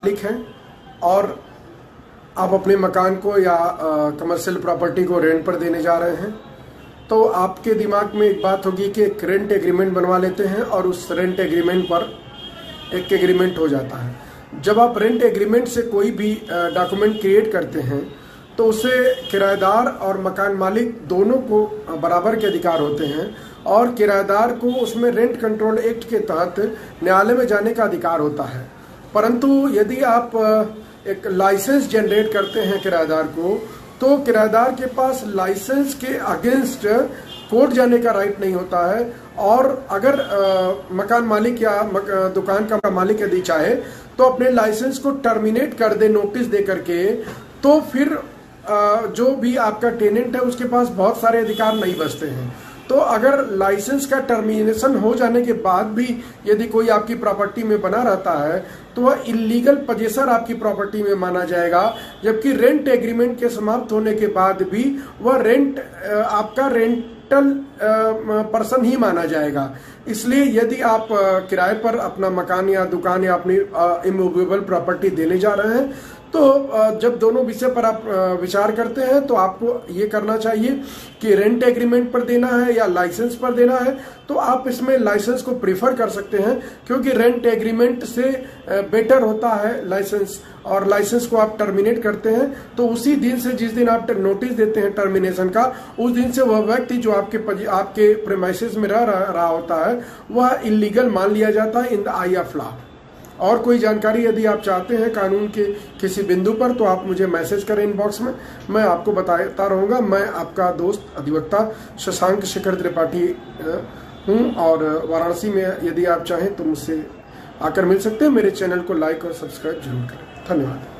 मालिक हैं और आप अपने मकान को या कमर्शियल प्रॉपर्टी को रेंट पर देने जा रहे हैं, तो आपके दिमाग में एक बात होगी कि एक रेंट एग्रीमेंट बनवा लेते हैं और उस रेंट एग्रीमेंट पर एक एग्रीमेंट हो जाता है। जब आप रेंट एग्रीमेंट से कोई भी डॉक्यूमेंट क्रिएट करते हैं तो उसे किराएदार और मकान मालिक दोनों को बराबर के अधिकार होते हैं और किराएदार को उसमें रेंट कंट्रोल एक्ट के तहत न्यायालय में जाने का अधिकार होता है। परंतु यदि आप एक लाइसेंस जनरेट करते हैं किराएदार को, तो किराएदार के पास लाइसेंस के अगेंस्ट कोर्ट जाने का राइट नहीं होता है। और अगर मकान मालिक या दुकान का मालिक यदि चाहे तो अपने लाइसेंस को टर्मिनेट कर दे नोटिस दे करके, तो फिर जो भी आपका टेनेंट है उसके पास बहुत सारे अधिकार नहीं बचते हैं। तो अगर लाइसेंस का टर्मिनेशन हो जाने के बाद भी यदि कोई आपकी प्रॉपर्टी में बना रहता है तो वह इलीगल पजेसर आपकी प्रॉपर्टी में माना जाएगा, जबकि रेंट एग्रीमेंट के समाप्त होने के बाद भी वह आपका रेंटल पर्सन ही माना जाएगा। इसलिए यदि आप किराए पर अपना मकान या दुकान या अपनी इमूवेबल प्रॉपर्टी देने जा रहे हैं, तो जब दोनों विषय पर आप विचार करते हैं तो आपको ये करना चाहिए कि रेंट एग्रीमेंट पर देना है या लाइसेंस पर देना है, तो आप इसमें लाइसेंस को प्रीफर कर सकते हैं, क्योंकि रेंट एग्रीमेंट से बेटर होता है लाइसेंस। और लाइसेंस को आप टर्मिनेट करते हैं तो उसी दिन से, जिस दिन आप नोटिस देते हैं टर्मिनेशन का, उस दिन से वह व्यक्ति जो आपके प्रेमाइसेस में रह रहा होता है वह इलीगल मान लिया जाता है in the I of law. और कोई जानकारी यदि आप चाहते हैं कानून के किसी बिंदु पर, तो आप मुझे मैसेज करें इनबॉक्स में, मैं आपको बताता रहूँगा। मैं आपका दोस्त अधिवक्ता शशांक शेखर त्रिपाठी हूँ और वाराणसी में यदि आप चाहें तो मुझसे आकर मिल सकते हैं। मेरे चैनल को लाइक और सब्सक्राइब जरूर करें। धन्यवाद।